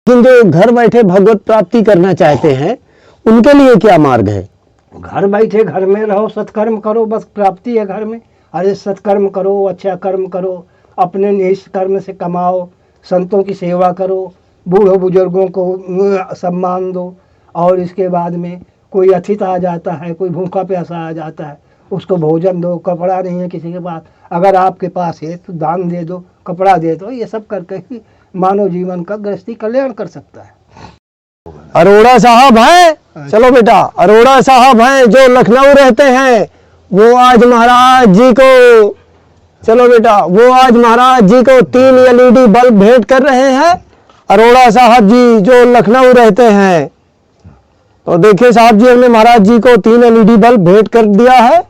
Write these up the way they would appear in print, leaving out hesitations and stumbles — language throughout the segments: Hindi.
लेकिन जो घर बैठे भगवत प्राप्ति करना चाहते हैं उनके लिए क्या मार्ग है? घर बैठे घर में रहो, सत्कर्म करो, बस प्राप्ति है घर में। अरे सत्कर्म करो, अच्छा कर्म करो, अपने निष्ठ कर्म से कमाओ, संतों की सेवा करो, बूढ़ों बुजुर्गों को सम्मान दो। और इसके बाद में कोई अतिथि आ जाता है, कोई भूखा प्यासा आ जाता है, उसको भोजन दो। कपड़ा नहीं है किसी के पास, अगर आपके पास है तो दान दे दो, कपड़ा दे दो। ये सब करके ही मानव जीवन का गृहस्थी कल्याण कर सकता है। अरोड़ा साहब हैं, चलो बेटा, अरोड़ा साहब हैं जो लखनऊ रहते हैं, वो आज महाराज जी को, चलो बेटा, वो आज महाराज जी को 3 एलईडी बल्ब भेंट कर रहे हैं। अरोड़ा साहब जी जो लखनऊ रहते हैं, तो देखिए साहब जी, हमने महाराज जी को 3 एलईडी बल्ब भेंट कर दिया है।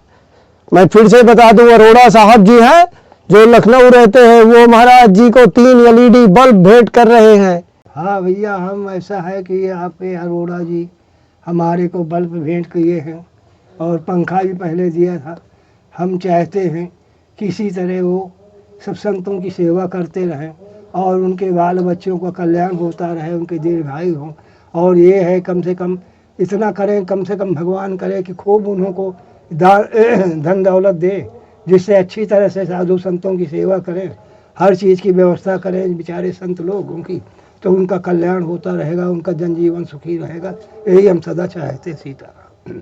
मैं फिर से बता दूं, अरोड़ा साहब जी हैं जो लखनऊ रहते हैं, वो महाराज जी को 3 एलईडी बल्ब भेंट कर रहे हैं। हाँ भैया, हम ऐसा है कि आपके अरोड़ा जी हमारे को बल्ब भेंट किए हैं और पंखा भी पहले दिया था। हम चाहते हैं कि इसी तरह वो सब संतों की सेवा करते रहें और उनके बाल बच्चों का कल्याण होता रहे, उनके दीर्घायु हों। और ये है कम से कम इतना करें, कम से कम भगवान करे कि खूब उन्हों को धन दौलत दे, जिससे अच्छी तरह से साधु संतों की सेवा करें, हर चीज़ की व्यवस्था करें बेचारे संत लोगों की, तो उनका कल्याण होता रहेगा, उनका जनजीवन सुखी रहेगा। यही हम सदा चाहते। सीताराम।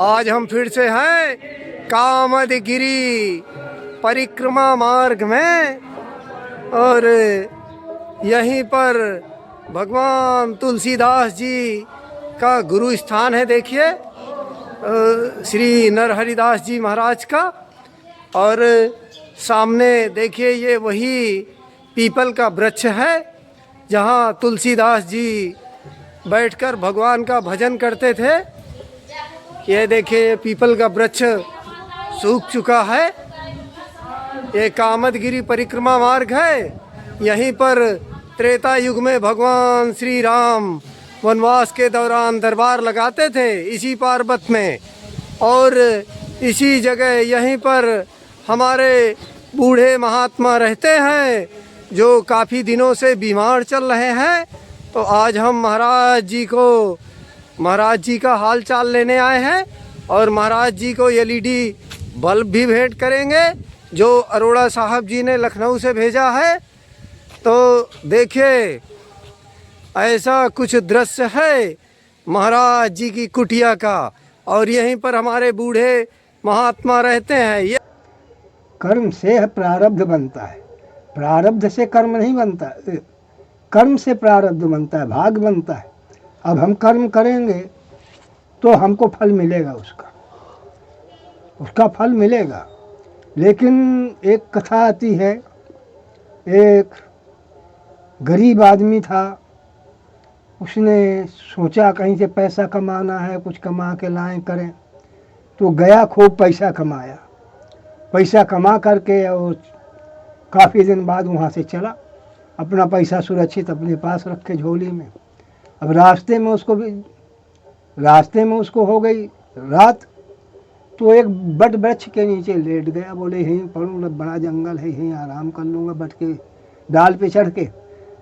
आज हम फिर से हैं कामदगिरी परिक्रमा मार्ग में, और यहीं पर भगवान तुलसीदास जी का गुरु स्थान है। देखिए श्री नरहरिदास जी महाराज का, और सामने देखिए ये वही पीपल का वृक्ष है जहाँ तुलसीदास जी बैठकर भगवान का भजन करते थे। ये देखिए पीपल का वृक्ष सूख चुका है। ये कामदगिरी परिक्रमा मार्ग है। यहीं पर त्रेता युग में भगवान श्री राम वनवास के दौरान दरबार लगाते थे इसी पर्वत में, और इसी जगह यहीं पर हमारे बूढ़े महात्मा रहते हैं जो काफ़ी दिनों से बीमार चल रहे हैं। तो आज हम महाराज जी का हाल चाल लेने आए हैं और महाराज जी को एलईडी बल्ब भी भेंट करेंगे जो अरोड़ा साहब जी ने लखनऊ से भेजा है। तो देखिए ऐसा कुछ दृश्य है महाराज जी की कुटिया का, और यहीं पर हमारे बूढ़े महात्मा रहते हैं। ये कर्म से प्रारब्ध बनता है, प्रारब्ध से कर्म नहीं बनता, कर्म से प्रारब्ध बनता है, भाग बनता है। अब हम कर्म करेंगे तो हमको फल मिलेगा, उसका फल मिलेगा। लेकिन एक कथा आती है, एक गरीब आदमी था, उसने सोचा कहीं से पैसा कमाना है, कुछ कमा के लाएं करें, तो गया, खूब पैसा कमाया। पैसा कमा करके और काफ़ी दिन बाद वहाँ से चला, अपना पैसा सुरक्षित अपने पास रखे झोली में। अब रास्ते में उसको हो गई रात, तो एक बट वृक्ष के नीचे लेट गया। बोले यहीं पढ़ूँ, बड़ा जंगल है, यहीं आराम कर लूँगा, बट के डाल पे चढ़ के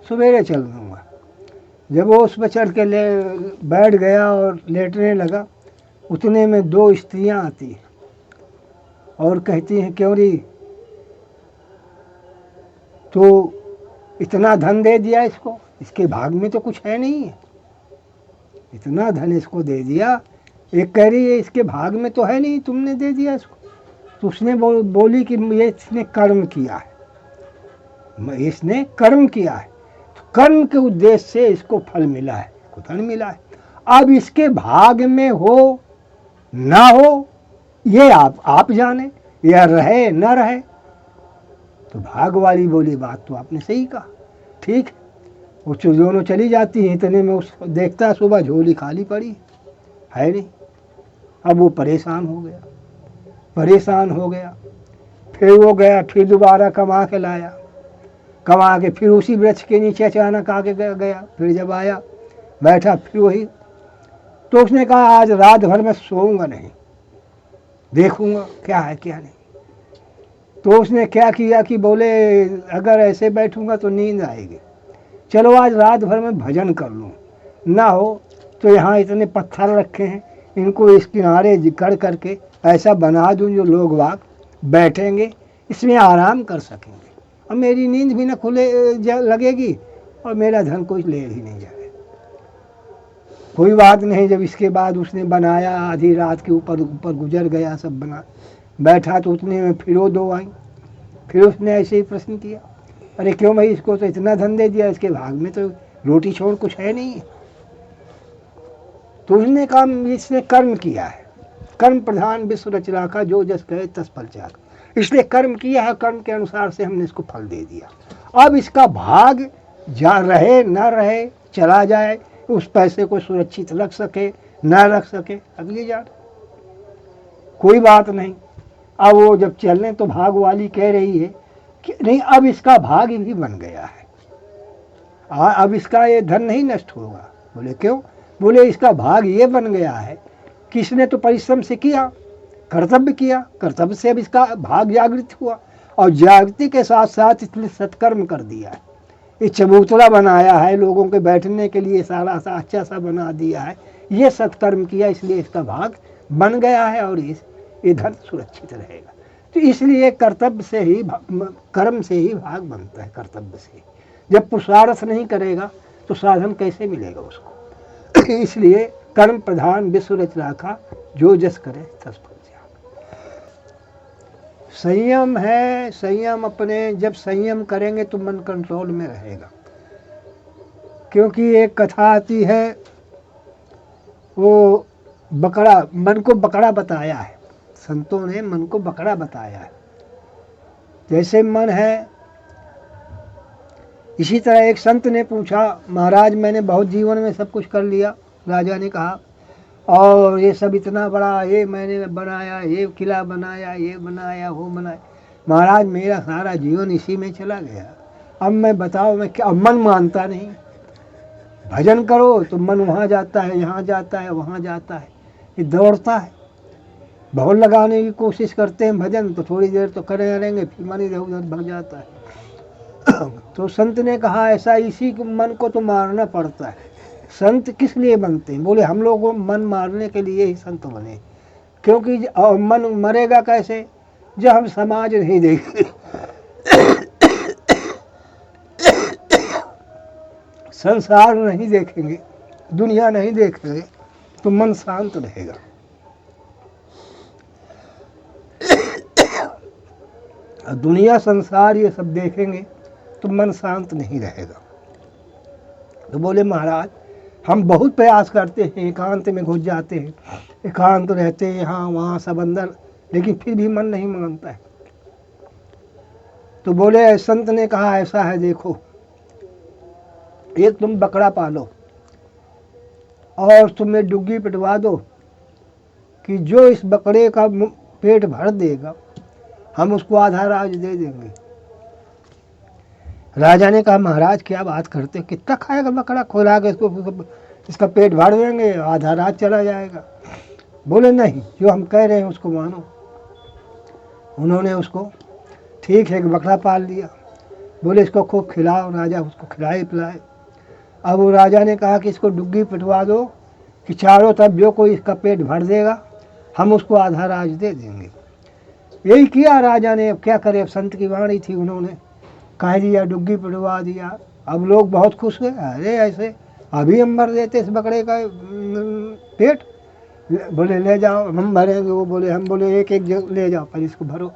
सवेरे चल लूँगा। जब वो उस पर चढ़ के बैठ गया और लेटने लगा, उतने में 2 स्त्रियां आती हैं और कहती हैं, क्यों री, तो इतना धन दे दिया इसको, इसके भाग में तो कुछ है नहीं है, इतना धन इसको दे दिया। एक कह रही है इसके भाग में तो है नहीं, तुमने दे दिया इसको। तो उसने बोली कि ये इसने कर्म किया है, इसने कर्म किया है, तो कर्म के उद्देश्य से इसको फल मिला है, इसको धन मिला है। अब इसके भाग में हो ना हो ये आप जाने, या रहे न रहे। तो भाग वाली बोली, बात तो आपने सही कहा, ठीक है। वो दोनों चली जाती हैं, इतने में उसको देखता सुबह झोली खाली पड़ी है नहीं। अब वो परेशान हो गया। फिर वो गया, फिर दोबारा कमा के लाया, कमा के फिर उसी वृक्ष के नीचे अचानक आके गया। फिर जब आया, बैठा, फिर वही। तो उसने कहा आज रात भर मैं सोऊंगा नहीं, देखूंगा क्या है क्या नहीं। तो उसने क्या किया कि बोले अगर ऐसे बैठूंगा तो नींद आएगी, चलो आज रात भर में भजन कर लूँ, ना हो तो यहाँ इतने पत्थर रखे हैं, इनको इस किनारे कर करके ऐसा बना दूँ जो लोग वाग बैठेंगे, इसमें आराम कर सकेंगे और मेरी नींद भी न लगेगी और मेरा धन कोई ले ही नहीं जाए। कोई बात नहीं। जब इसके बाद उसने बनाया, आधी रात के ऊपर गुजर गया, सब बना बैठा, तो उतने में फिर वो दो आई। फिर उसने ऐसे ही प्रश्न किया, अरे क्यों भाई, इसको तो इतना धन दे दिया, इसके भाग में तो रोटी छोड़ कुछ है नहीं। तो उसने कहा इसने कर्म किया है, कर्म प्रधान विश्व रचना का, जो जस कहे तस फल चाक। इसलिए कर्म किया है, कर्म के अनुसार से हमने इसको फल दे दिया। अब इसका भाग जा रहे ना रहे, चला जाए, उस पैसे को सुरक्षित रख सके ना रख सके, अगली जान, कोई बात नहीं। अब वो जब चलने तो भाग वाली कह रही है कि नहीं, अब इसका भाग भी बन गया है, अब इसका ये धन नहीं नष्ट होगा। बोले क्यों? बोले इसका भाग ये बन गया है कि इसने तो परिश्रम से किया, कर्तव्य किया, कर्तव्य से अब इसका भाग जागृत हुआ और जागृति के साथ साथ इसने सत्कर्म कर दिया है। ये चबूतरा बनाया है, लोगों के बैठने के लिए सारा सा अच्छा सा बना दिया है, ये सत्कर्म किया, इसलिए इसका भाग बन गया है और ये धन सुरक्षित रहेगा। तो इसलिए कर्तव्य से ही, कर्म से ही भाग बनता है, कर्तव्य से। जब पुरुषार्थ नहीं करेगा तो साधन कैसे मिलेगा उसको? इसलिए कर्म प्रधान विश्व रचना का, जो जस करे तस फल त्याग। संयम है, संयम अपने जब संयम करेंगे तो मन कंट्रोल में रहेगा। क्योंकि एक कथा आती है, वो बकरा, मन को बकरा बताया है, संतों ने मन को बकरा बताया है। जैसे मन है, इसी तरह एक संत ने पूछा, महाराज मैंने बहुत जीवन में सब कुछ कर लिया। राजा ने कहा, और ये सब इतना बड़ा, ये मैंने बनाया, ये किला बनाया, ये बनाया, वो बनाया। महाराज मेरा सारा जीवन इसी में चला गया, अब मैं बताओ मैं क्या? मन मानता नहीं। भजन करो तो मन वहाँ जाता है, यहाँ जाता है, वहाँ जाता है, ये दौड़ता है। बहुत लगाने की कोशिश करते हैं भजन, तो थोड़ी देर तो करे रहेंगे, फिर मन इधर उधर भग जाता है। तो संत ने कहा, ऐसा इसी मन को तो मारना पड़ता है। संत किस लिए बनते हैं? बोले हम लोगों मन मारने के लिए ही संत बने, क्योंकि मन मरेगा कैसे? जब हम समाज नहीं देखेंगे, संसार नहीं देखेंगे, दुनिया नहीं देखेंगे, तो मन शांत रहेगा। दुनिया संसार ये सब देखेंगे तो मन शांत नहीं रहेगा। तो बोले महाराज हम बहुत प्रयास करते हैं, एकांत में घुस जाते हैं, एकांत रहते हैं यहाँ वहाँ सब अंदर, लेकिन फिर भी मन नहीं मानता है। तो बोले संत ने कहा, ऐसा है देखो, एक तुम बकरा पालो और तुम्हें डुग्गी पिटवा दो कि जो इस बकरे का पेट भर देगा हम उसको आधा राज दे देंगे। राजा ने कहा, महाराज क्या बात करते हो, कितना खाएगा बकरा? खोला के इसका पेट भर देंगे, आधा रात चला जाएगा। बोले नहीं, जो हम कह रहे हैं उसको मानो। उन्होंने उसको ठीक है एक बकरा पाल लिया। बोले इसको खूब खिलाओ। राजा उसको खिलाए पिलाए। अब वो राजा ने कहा कि इसको डुग्गी पिटवा दो कि चारों तरफ जो कोई इसका पेट भर देगा हम उसको आधा राज दे देंगे। यही किया राजा ने। अब क्या करे, अब संत की वाणी थी, उन्होंने कह दिया, डुग्गी पिटवा दिया। अब लोग बहुत खुश हुए, अरे ऐसे अभी हम भर देते इस बकरे का पेट। बोले ले जाओ हम भरेंगे। वो बोले हम बोले एक एक ले जाओ, पर इसको भरो।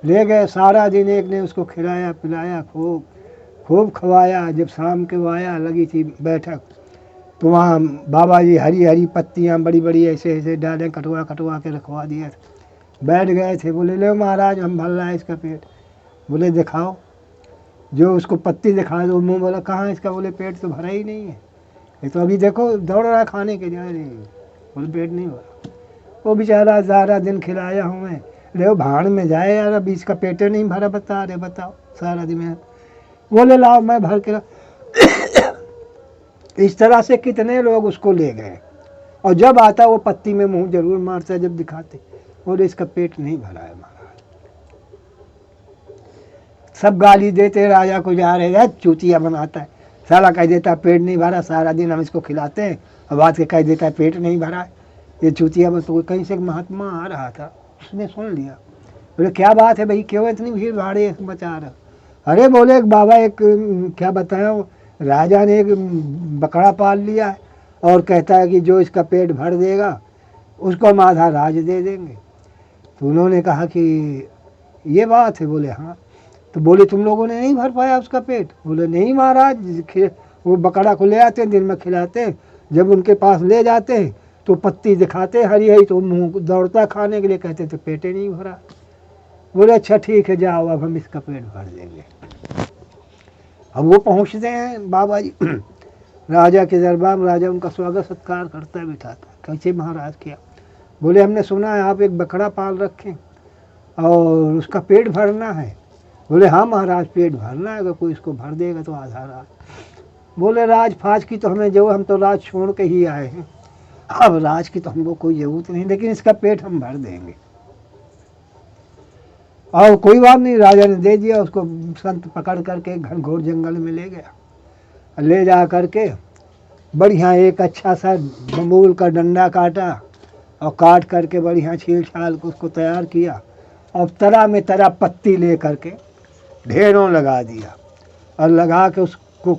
ले गए, सारा दिन एक ने उसको खिलाया पिलाया, खूब खवाया। जब शाम के वो आया, लगी थी बैठक, तो वहाँ बाबा जी हरी हरी पत्तियाँ बड़ी बड़ी ऐसे ऐसे डालें कटवा कटवा के रखवा दिए थे। बैठ गए थे। बोले ले महाराज हम भर रहा है इसका पेट। बोले दिखाओ। जो उसको पत्ती दिखा दो, मुँह बोला कहाँ इसका? बोले पेट तो भरा ही नहीं है, ये तो अभी देखो दौड़ रहा खाने के जा रही। बोले पेट नहीं भरा। वो बेचारा सारा दिन खिलाया हूँ मैं, ले भाड़ में जाए यार, अभी इसका पेट नहीं भरा, बता रहे बताओ सारा दिन में। बोले लाओ मैं भर के इस तरह से कितने लोग उसको ले गए। और जब आता वो पत्ती में मुंह जरूर मारता जब दिखाते। बोले इसका पेट नहीं भरा है महाराज। सब गाली देते राजा को, जा रहे हैं चूतिया बनाता है, साला कह देता पेट नहीं भरा, सारा दिन हम इसको खिलाते हैं और बाद के कह देता है पेट नहीं भरा है। ये चूतिया में तो कहीं से एक महात्मा आ रहा था, उसने सुन लिया। बोले क्या बात है भाई, क्यों इतनी भीड़ भाड़ मचा रहा? अरे बोले एक बाबा, एक क्या बताया, राजा ने एक बकरा पाल लिया है और कहता है कि जो इसका पेट भर देगा उसको हम आधा राज दे देंगे। तो उन्होंने कहा कि ये बात है? बोले हाँ। तो बोले तुम लोगों ने नहीं भर पाया उसका पेट? बोले नहीं महाराज, वो बकरा को ले आते हैं, दिन में खिलाते हैं, जब उनके पास ले जाते हैं तो पत्ती दिखाते हरी हरी, तो मुँह दौड़ता खाने के लिए, कहते थे पेटे नहीं भरा। बोले अच्छा ठीक है जाओ, अब हम इसका पेट भर देंगे। अब वो पहुँचते हैं बाबा जी राजा के दरबार में। राजा उनका स्वागत सत्कार करता है, बिठाता है। कैसे महाराज क्या? बोले हमने सुना है आप एक बकरा पाल रखें और उसका पेट भरना है। बोले हाँ महाराज, पेट भरना है, अगर कोई इसको भर देगा तो आधा राज। बोले राज फाज की तो हमें जो, हम तो राज छोड़ के ही आए हैं, अब राज की तो हमको कोई जरूरत नहीं, लेकिन इसका पेट हम भर देंगे। और कोई बात नहीं, राजा ने दे दिया उसको। संत पकड़ करके घनघोर जंगल में ले गया, ले जा करके बढ़िया एक अच्छा सा बबूल का डंडा काटा और काट करके बढ़िया छील छाल को उसको तैयार किया और तरह में तरह पत्ती ले करके ढेरों लगा दिया और लगा के उसको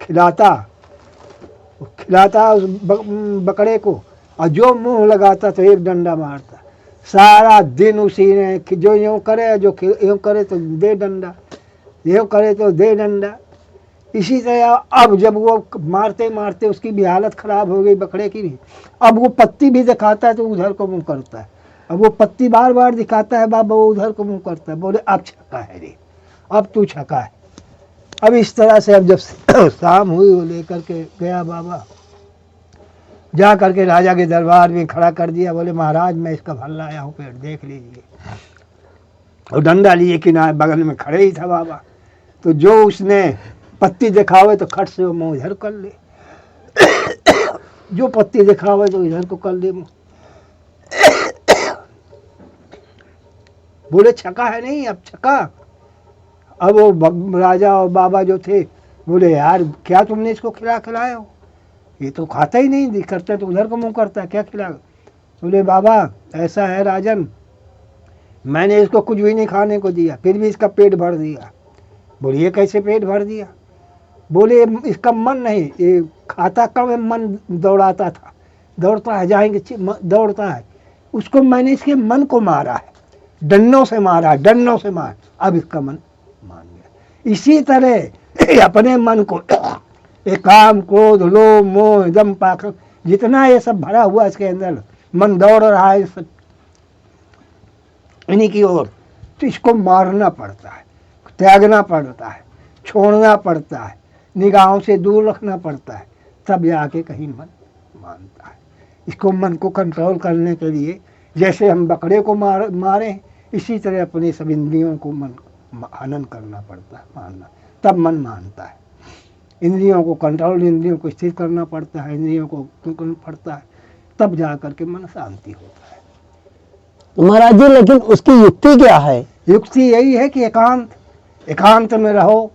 खिलाता उस बकरे को, और जो मुंह लगाता तो एक डंडा मारता। सारा दिन उसी ने जो यूँ करे, जो यूँ करे तो दे डंडा, यूँ करे तो दे डंडा। इसी तरह अब जब वो मारते मारते उसकी भी हालत ख़राब हो गई बकरे की भी। अब वो पत्ती भी दिखाता है तो उधर को मुँह करता है, अब वो पत्ती बार बार दिखाता है बाबा, वो उधर को मुँह करता है। बोले अब छका है रे, अब तू छका है। अब इस तरह से अब जब शाम हुई, वो लेकर के गया बाबा, जा करके राजा के दरबार में खड़ा कर दिया। बोले महाराज मैं इसका भर लाया हूँ, पेट देख लीजिए। और डंडा लिए किनारे बगल में खड़े ही था बाबा, तो जो उसने पत्ती दिखावे तो खट से वो मुँह इधर कर ले, जो पत्ती दिखावे तो इधर को कर ले मुँह। बोले छका है नहीं, अब छका। अब वो राजा और बाबा जो थे बोले यार क्या तुमने इसको खिलाया हो, ये तो खाता ही नहीं, करता तो उधर को मुँह करता है, क्या खिला? बोले बाबा ऐसा है राजन, मैंने इसको कुछ भी नहीं खाने को दिया, फिर भी इसका पेट भर दिया। बोले ये कैसे पेट भर दिया? बोले इसका मन नहीं, ये खाता कम है, मन दौड़ाता था, दौड़ता है, जाएंगे दौड़ता है, उसको मैंने इसके मन को मारा है, डंडों से मारा, डंडों से मार, अब इसका मन मान गया। इसी तरह अपने मन को ये काम क्रोध लोभ मोह दम पाखंड जितना ये सब भरा हुआ इसके अंदर, मन दौड़ रहा है सब इन्हीं की ओर, तो इसको मारना पड़ता है, त्यागना पड़ता है, छोड़ना पड़ता है, निगाहों से दूर रखना पड़ता है, तब जाके कहीं मन मानता है। इसको मन को कंट्रोल करने के लिए जैसे हम बकरे को मारे, इसी तरह अपने सब इंद्रियों को मन हनन करना पड़ता है, मानना, तब मन मानता है। इंद्रियों को कंट्रोल, इंद्रियों को स्थिर करना पड़ता है, इंद्रियों को करना पड़ता है, तब जा करके मन शांति होता है। महाराज जी लेकिन उसकी युक्ति क्या है? युक्ति यही है कि एकांत में रहो,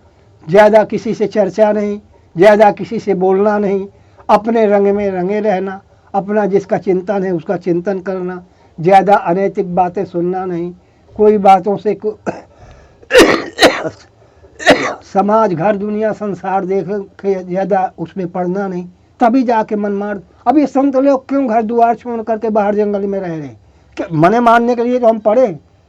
ज़्यादा किसी से चर्चा नहीं, ज़्यादा किसी से बोलना नहीं, अपने रंग में रंगे रहना, अपना जिसका चिंतन है उसका चिंतन करना, ज़्यादा अनैतिक बातें सुनना नहीं, कोई बातों से समाज घर दुनिया संसार देख के ज़्यादा उसमें पढ़ना नहीं, तभी जाके मन मार। अब ये संत लोग क्यों घर द्वार छोड़ करके बाहर जंगल में रह रहे हैं? मने मानने के लिए तो हम पढ़े,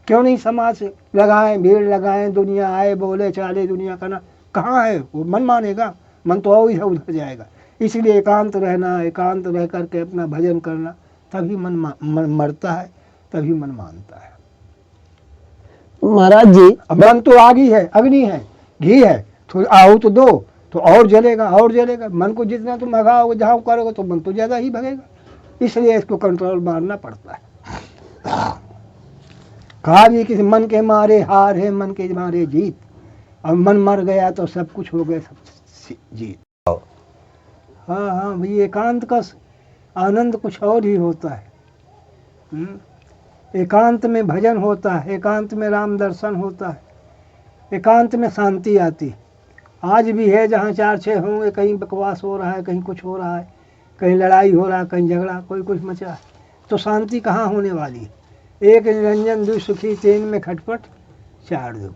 क्यों नहीं समाज लगाएं, भीड़ लगाएं, दुनिया आए बोले चाले दुनिया करना, कहाँ है वो? मन मानेगा? मन तो और इधर उधर जाएगा। इसलिए एकांत रहना, एकांत रह करके अपना भजन करना, तभी मन मरता है, तभी मन मानता है। महाराज जी अब मन तो आग ही है, अग्नि है, घी है, थोड़ी आहूत दो तो और जलेगा और जलेगा। मन को जितना तुम भगाओगे झाँव करोगे तो मन तो ज़्यादा ही भगेगा, इसलिए इसको कंट्रोल मारना पड़ता है। कहा भी किसी मन के मारे हार है, मन के मारे जीत। अब मन मर गया तो सब कुछ हो गया, सब जीत। हाँ हाँ भाई, एकांत का आनंद कुछ और ही होता है। एकांत में भजन होता है, एकांत में राम दर्शन होता है, एकांत में शांति आती। आज भी है, जहाँ 4-6 होंगे कहीं बकवास हो रहा है, कहीं कुछ हो रहा है, कहीं लड़ाई हो रहा है, कहीं झगड़ा, कोई कुछ मचा है, तो शांति कहाँ होने वाली है। एक निरंजन दुई सुखी, तीन में खटपट चार दुख।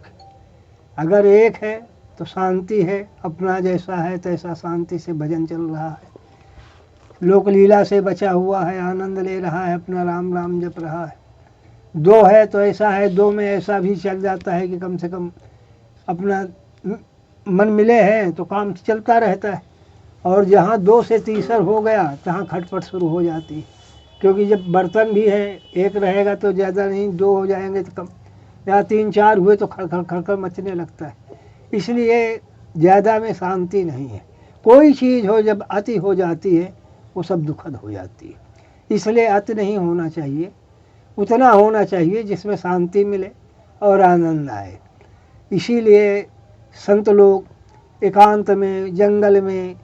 अगर एक है तो शांति है, अपना जैसा है तैसा शांति से भजन चल रहा है, लोक लीला से बचा हुआ है, आनंद ले रहा है, अपना राम राम जप रहा है। दो है तो ऐसा है, दो में ऐसा भी चल जाता है कि कम से कम अपना मन मिले हैं तो काम चलता रहता है। और जहाँ 2 से तीसर हो गया तहाँ खटपट शुरू हो जाती है, क्योंकि जब बर्तन भी है एक रहेगा तो ज़्यादा नहीं, 2 हो जाएंगे तो कम, या 3-4 हुए तो खड़खड़ खड़खड़ मचने लगता है। इसलिए ज़्यादा में शांति नहीं है। कोई चीज़ हो जब अति हो जाती है वो सब दुखद हो जाती है। इसलिए अति नहीं होना चाहिए, उतना होना चाहिए जिसमें शांति मिले और आनंद आए। इसीलिए संत लोग एकांत में, जंगल में,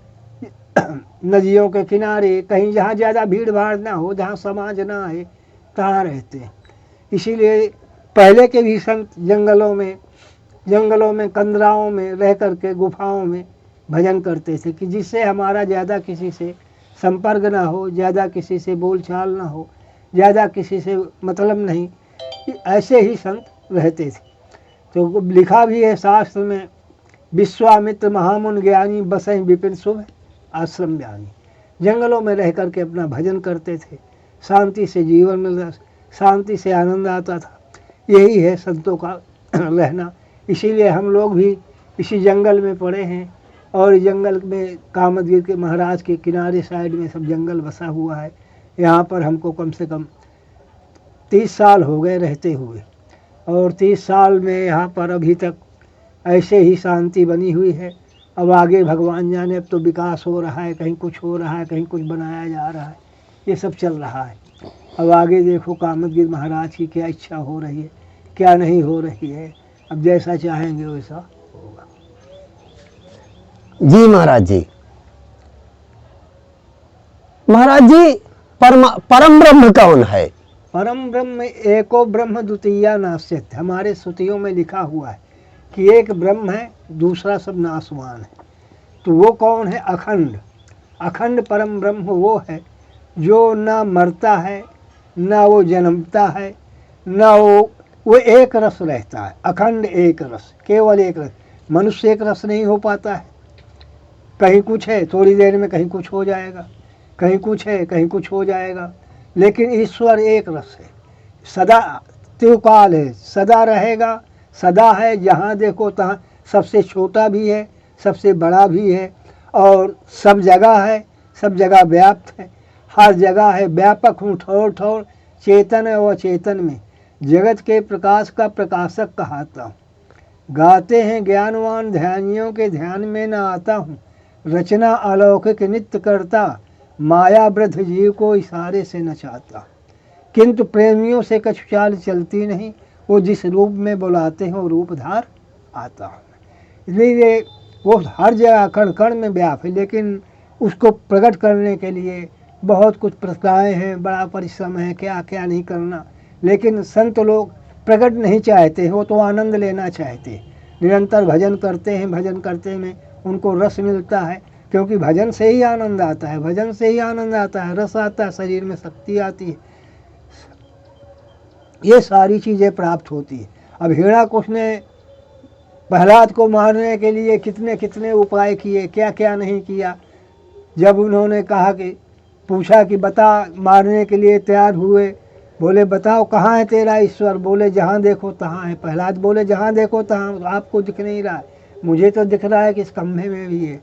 नदियों के किनारे, कहीं जहाँ ज़्यादा भीड़ भाड़ ना हो, जहाँ समाज ना आए, तहाँ रहते हैं। इसीलिए पहले के भी संत जंगलों में कंदराओं में रह करके, गुफाओं में भजन करते थे कि जिससे हमारा ज़्यादा किसी से संपर्क ना हो, ज़्यादा किसी से बोलचाल ना हो, ज़्यादा किसी से मतलब नहीं, ऐसे ही संत रहते थे। तो लिखा भी है शास्त्र में, विश्वामित्र महामुन ज्ञानी बसई विपिन शुभ आश्रम ज्ञानी। जंगलों में रह करके अपना भजन करते थे, शांति से जीवन में शांति से आनंद आता था। यही है संतों का रहना। इसीलिए हम लोग भी इसी जंगल में पड़े हैं, और जंगल में कामदगिरी के महाराज के किनारे साइड में सब जंगल बसा हुआ है। यहाँ पर हमको कम से कम 30 साल हो गए रहते हुए, और 30 साल में यहाँ पर अभी तक ऐसे ही शांति बनी हुई है। अब आगे भगवान जाने, अब तो विकास हो रहा है, कहीं कुछ हो रहा है, कहीं कुछ बनाया जा रहा है, ये सब चल रहा है। अब आगे देखो कामदगिरी महाराज की क्या इच्छा हो रही है, क्या नहीं हो रही है। अब जैसा चाहेंगे वैसा होगा। जी महाराज जी। महाराज जी, परम ब्रह्म कौन है? परम ब्रह्म एको ब्रह्म द्वितीया नास्यत। हमारे श्रुतियों में लिखा हुआ है कि एक ब्रह्म है, दूसरा सब नासवान है। तो वो कौन है? अखंड। अखंड परम ब्रह्म वो है जो ना मरता है, ना वो जन्मता है, ना वो एक रस रहता है। अखंड एक रस, केवल एक रस। मनुष्य एक रस नहीं हो पाता है, कहीं कुछ है थोड़ी देर में कहीं कुछ हो जाएगा, कहीं कुछ है कहीं कुछ हो जाएगा। लेकिन ईश्वर एक रस है, सदा त्रिकाल है, सदा रहेगा, सदा है। जहाँ देखो तहाँ सबसे छोटा भी है, सबसे बड़ा भी है, और सब जगह है, सब जगह व्याप्त है, हर जगह है। व्यापक हूँ ठौर ठौर, चेतन व चेतन में, जगत के प्रकाश का प्रकाशक कहाता हूँ। गाते हैं ज्ञानवान ध्यानियों के ध्यान में न आता हूँ, रचना अलौकिक नित्य करता, माया वृद्ध जीव को इशारे से नचाता। किंतु प्रेमियों से कछु चाल चलती नहीं, वो जिस रूप में बुलाते हैं वो रूपधार आता हूँ। इसलिए वो हर जगह कण कण में व्याप है, लेकिन उसको प्रकट करने के लिए बहुत कुछ प्रक्रियाएँ हैं, बड़ा परिश्रम है, क्या क्या नहीं करना। लेकिन संत लोग प्रकट नहीं चाहते, वो तो आनंद लेना चाहते। निरंतर भजन करते हैं, भजन करते में उनको रस मिलता है, क्योंकि भजन से ही आनंद आता है, भजन से ही आनंद आता है, रस आता है, शरीर में शक्ति आती है, ये सारी चीज़ें प्राप्त होती है। अब हिरण्याकुश ने प्रहलाद को मारने के लिए कितने कितने उपाय किए, क्या क्या नहीं किया। जब उन्होंने कहा कि पूछा कि बता, मारने के लिए तैयार हुए, बोले बताओ कहाँ है तेरा ईश्वर? बोले जहाँ देखो तहाँ है। प्रहलाद बोले जहाँ देखो तहाँ, आपको दिख नहीं रहा है, मुझे तो दिख रहा है कि इस खम्भे में भी है,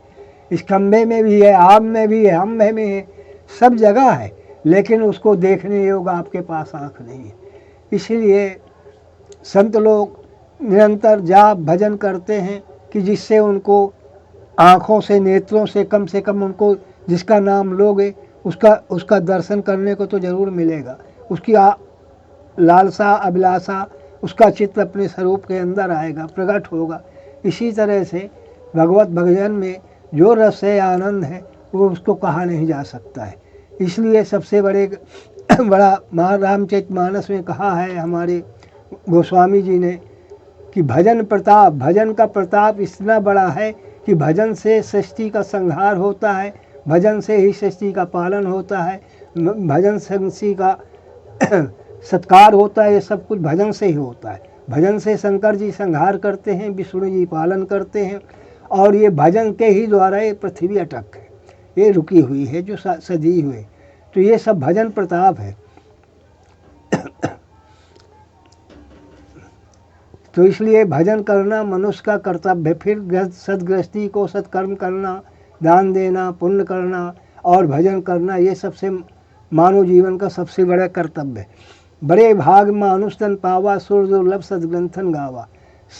इस खम्भे में भी है, आम में भी है, अम्ब में है, सब जगह है, लेकिन उसको देखने योग्य आपके पास आँख नहीं है। इसलिए संत लोग निरंतर जाप भजन करते हैं कि जिससे उनको आँखों से, नेत्रों से कम उनको जिसका नाम लोगे उसका दर्शन करने को तो ज़रूर मिलेगा। उसकी लालसा, अभिलाषा, उसका चित्त अपने स्वरूप के अंदर आएगा, प्रकट होगा। इसी तरह से भगवत भजन में जो रस है, आनंद है, वो उसको कहा नहीं जा सकता है। इसलिए सबसे बड़ा महारामचरितमानस में कहा है हमारे गोस्वामी जी ने कि भजन प्रताप, भजन का प्रताप इतना बड़ा है कि भजन से सृष्टि का संहार होता है, भजन से ही सृष्टि का पालन होता है, भजन से सृष्टि का सत्कार होता है, ये सब कुछ भजन से ही होता है। भजन से शंकर जी संहार करते हैं, विष्णु जी पालन करते हैं, और ये भजन के ही द्वारा ये पृथ्वी अटक है, ये रुकी हुई है जो सजी हुई। तो ये सब भजन प्रताप है। तो इसलिए भजन करना मनुष्य का कर्तव्य है। फिर सदगृहस्थी को सत्कर्म करना, दान देना, पुण्य करना और भजन करना, ये सबसे मानव जीवन का सबसे बड़ा कर्तव्य है। बड़े भाग मानुष तन पावा, सुर दुर्लभ सदग्रंथन गावा,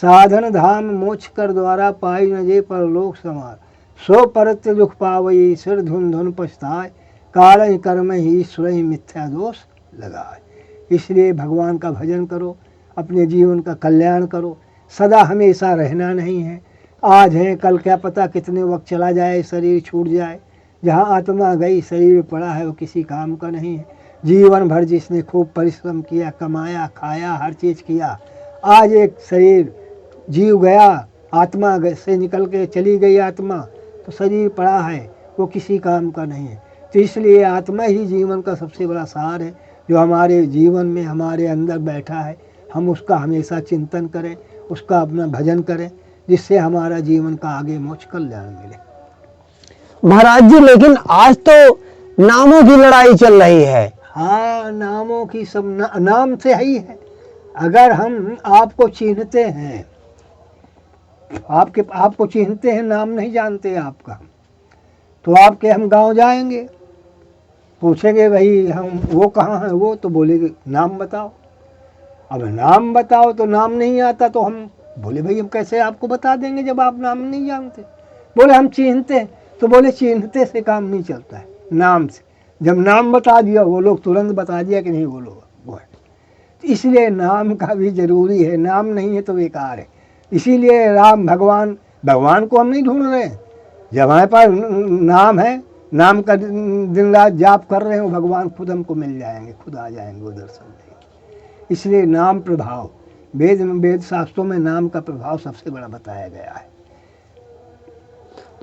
साधन धाम मोक्ष कर द्वारा पाई न जे परलोक समार, सो परत दुख पावई सिर धुन धुन पछताए, कारण कर्म ही ईश्वर ही मिथ्या दोष लगाए। इसलिए भगवान का भजन करो, अपने जीवन का कल्याण करो। सदा हमेशा रहना नहीं है, आज है कल क्या पता कितने वक्त चला जाए, शरीर छूट जाए। जहाँ आत्मा गई शरीर पड़ा है वो किसी काम का नहीं है। जीवन भर जिसने खूब परिश्रम किया, कमाया, खाया, हर चीज़ किया, आज एक शरीर जीव गया, आत्मा से निकल के चली गई आत्मा, तो शरीर पड़ा है वो किसी काम का नहीं है। तो इसलिए आत्मा ही जीवन का सबसे बड़ा सार है, जो हमारे जीवन में हमारे अंदर बैठा है। हम उसका हमेशा चिंतन करें, उसका अपना भजन करें, जिससे हमारा जीवन का आगे मोक्ष कल्याण मिले। महाराज जी, लेकिन आज तो नामों की लड़ाई चल रही है। हाँ, नामों की सब नाम से ही है। अगर हम आपको चिन्हते हैं, आपको चिन्हते हैं, नाम नहीं जानते आपका, तो आपके हम गांव जाएंगे, पूछेंगे भाई हम वो कहाँ है, वो तो बोलेंगे नाम बताओ। अब नाम बताओ तो नाम नहीं आता, तो हम बोले भाई हम कैसे आपको बता देंगे जब आप नाम नहीं जानते। बोले हम चिन्हते हैं, तो बोले चिन्हते से काम नहीं चलता है, नाम से। जब नाम बता दिया वो लोग तुरंत बता दिया कि नहीं वो लोग वो है। तो इसलिए नाम का भी जरूरी है, नाम नहीं है तो बेकार है। इसीलिए राम भगवान को हम नहीं ढूंढ रहे हैं। जब हमारे पास नाम है, नाम का दिन रात जाप कर रहे हो, भगवान खुद हमको मिल जाएंगे, खुद आ जाएंगे, वो दर्शन देंगे। इसलिए नाम प्रभाव, वेद शास्त्रों में नाम का प्रभाव सबसे बड़ा बताया गया है।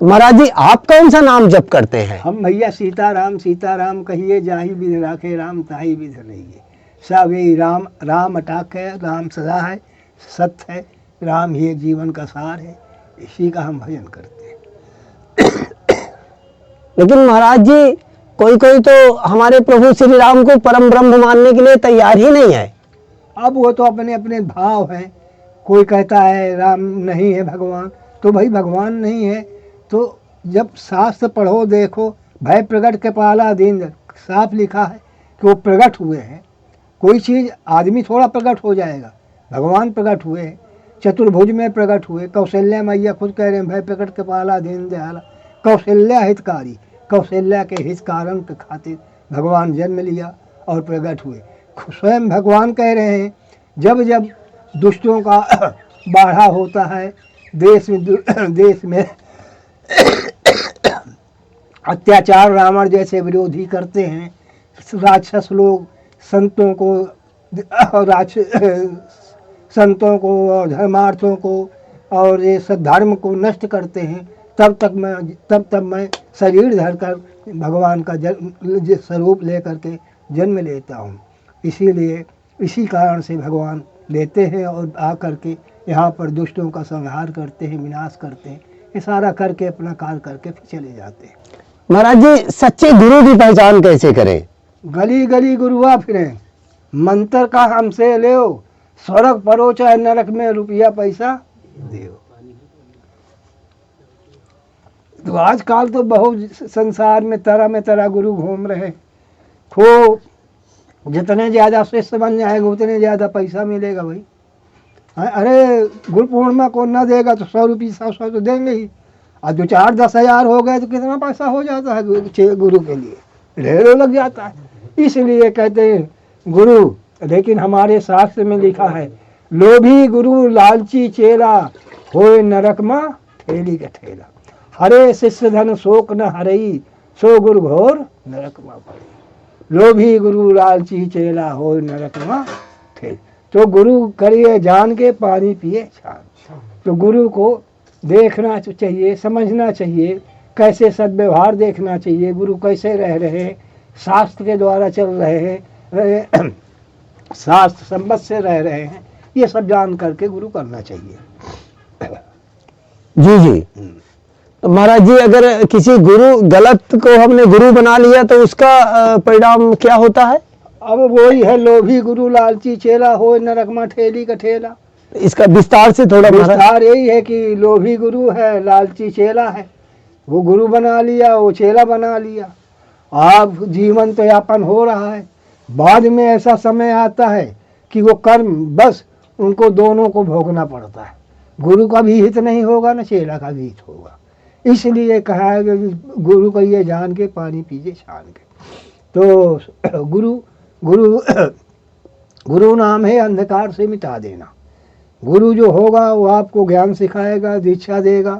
तो महाराज जी, आप कौन सा नाम जप करते हैं? हम भैया सीताराम कहिए, जाहि विधि राखे राम ताहि विधि रहिए। सब यही राम, राम अटाक है, राम सदा है, सत्य है, राम ही एक जीवन का सार है। इसी का हम भजन करते हैं। लेकिन महाराज जी, कोई तो हमारे प्रभु श्री राम को परम ब्रह्म मानने के लिए तैयार ही नहीं है। अब वो तो अपने अपने भाव हैं। कोई कहता है राम नहीं है भगवान, तो भाई भगवान नहीं है तो जब शास्त्र पढ़ो देखो, भय प्रगट के पाला दीन, साफ लिखा है कि वो प्रगट हुए हैं। कोई चीज़ आदमी थोड़ा प्रगट हो जाएगा, भगवान प्रगट हुए हैं, चतुर्भुज में प्रगट हुए। कौशल्या मैया खुद कह रहे हैं भय प्रगट के पाला दीन दयाला, कौशल्या हितकारी, कौशल्या के हित कारण के खातिर भगवान जन्म लिया और प्रकट हुए। स्वयं भगवान कह रहे हैं जब जब दुष्टों का बाढ़ा होता है, देश में अत्याचार रावण जैसे विरोधी करते हैं, राक्षस लोग संतों को और धर्मार्थों को और ये सब धर्म को नष्ट करते हैं, तब मैं शरीर धरकर भगवान का स्वरूप लेकर के जन्म लेता हूँ। इसीलिए इसी कारण से भगवान लेते हैं और आकर के यहाँ पर दुष्टों का संहार करते हैं, विनाश करते हैं। ये सारा करके अपना कार्य करके फिर चले जाते हैं। महाराज जी, सच्चे गुरु की पहचान कैसे करें? गली गली गुरुआ फिरें, मंत्र का हमसे ले, स्वर्ग परो चाहे नरक में रुपया पैसा दो। तो आजकल तो बहुत संसार में तरह गुरु घूम रहे। खूब जितने ज़्यादा शिष्य बन जाएगा उतने ज़्यादा पैसा मिलेगा भाई। अरे गुरु पूर्णिमा को ना देगा तो 100 रुपये 100 तो देंगे ही, और 2-4-10 हज़ार हो गए तो कितना पैसा हो जाता है गुरु के लिए, ढेरों लग जाता है। इसलिए कहते हैं गुरु, लेकिन हमारे शास्त्र में लिखा है लोभी गुरु लालची चेला, होए नरक माँ ठेली का ठेला। हरे शिष्य धन शोक न हरई, सो गुरु घोर नरक माँ पड़े। लोभी गुरु लालची चेला, होए नरक माँ ठेली। तो गुरु करिए जान के, पानी पिए छान। तो गुरु को देखना चाहिए, समझना चाहिए, कैसे सद्व्यवहार देखना चाहिए, गुरु कैसे रह रहे हैं, शास्त्र के द्वारा चल रहे हैं, शास्त्र संबद्ध से रह रहे हैं, ये सब जान करके गुरु करना चाहिए। जी जी। तो महाराज जी, अगर किसी गुरु गलत को हमने गुरु बना लिया तो उसका परिणाम क्या होता है? अब वही है, लोभी गुरु लालची चेला हो, नरक में ठेली का ठेला। इसका विस्तार से थोड़ा महाराज। विस्तार यही है कि लोभी गुरु है, लालची चेला है, वो गुरु बना लिया, वो चेला बना लिया। आप जीवन तो यापन हो रहा है, बाद में ऐसा समय आता है कि वो कर्म बस उनको दोनों को भोगना पड़ता है। गुरु का भी हित नहीं होगा, न चेला का भी हित होगा। इसलिए कहा है कि गुरु को ये जान के पानी पीजिए छान के। तो गुरु गुरु गुरु नाम है अंधकार से मिटा देना। गुरु जो होगा वो आपको ज्ञान सिखाएगा, दीक्षा देगा,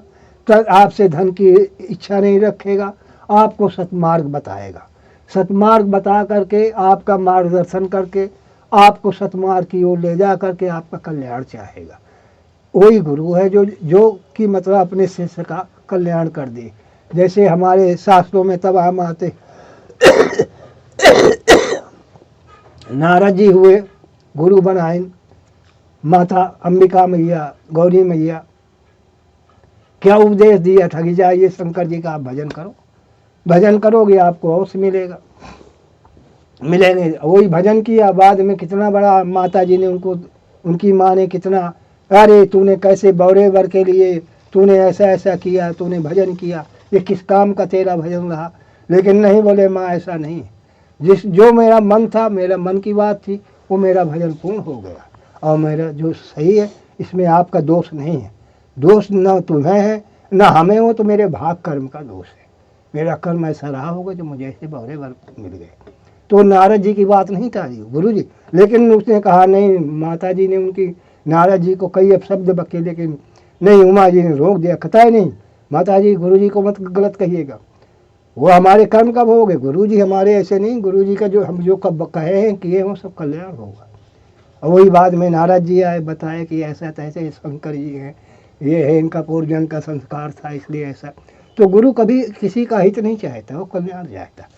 तब आपसे धन की इच्छा नहीं रखेगा, आपको सतमार्ग बताएगा। सतमार्ग बता करके, आपका मार्गदर्शन करके, आपको सतमार्ग की ओर ले जा करके आपका कल्याण चाहेगा। वही गुरु है जो कि मतलब अपने शिष्य का कल्याण कर दे। जैसे हमारे शास्त्रों में तब हम आते, नारद जी हुए, गुरु बनाए माता अंबिका मैया, गौरी मैया। क्या उपदेश दिया? ठगी जाइए शंकर जी का आप भजन करो, भजन करोगे आपको अवश्य मिलेगा, मिलेंगे। वही भजन किया, बाद में कितना बड़ा माता जी ने उनको, उनकी माँ ने कितना, अरे तूने कैसे बौरे वर के लिए तूने ऐसा ऐसा किया, तूने भजन किया, ये किस काम का तेरा भजन रहा? लेकिन नहीं, बोले माँ ऐसा नहीं, जो मेरा मन था, मेरा मन की बात थी, वो मेरा भजन पूर्ण हो गया, और मेरा जो सही है इसमें आपका दोष नहीं है। दोष न तुम्हें है न हमें हो, तो मेरे भाग कर्म का दोष है। मेरा कर्म ऐसा रहा होगा जो मुझे ऐसे बौरे वर मिल गए। तो नारद जी की बात नहीं टाली गुरु जी, लेकिन उसने कहा नहीं, माता जी ने उनकी नारद जी को कई शब्द बके, लेकिन नहीं, उमा जी ने रोक दिया, कतई नहीं, माता जी गुरु जी को मत गलत कहिएगा, वो हमारे कर्म का भोग है। गुरु जी हमारे ऐसे नहीं, गुरु जी का जो हम जो कब कहे हैं किए हैं सब कल्याण होगा। और वही बाद में नारद जी आए, बताए कि ऐसा तैसे शंकर जी हैं, ये है इनका पूर्वजन्म का संस्कार था, इसलिए ऐसा। तो गुरु कभी किसी का हित नहीं चाहता, वो कल्याण चाहता।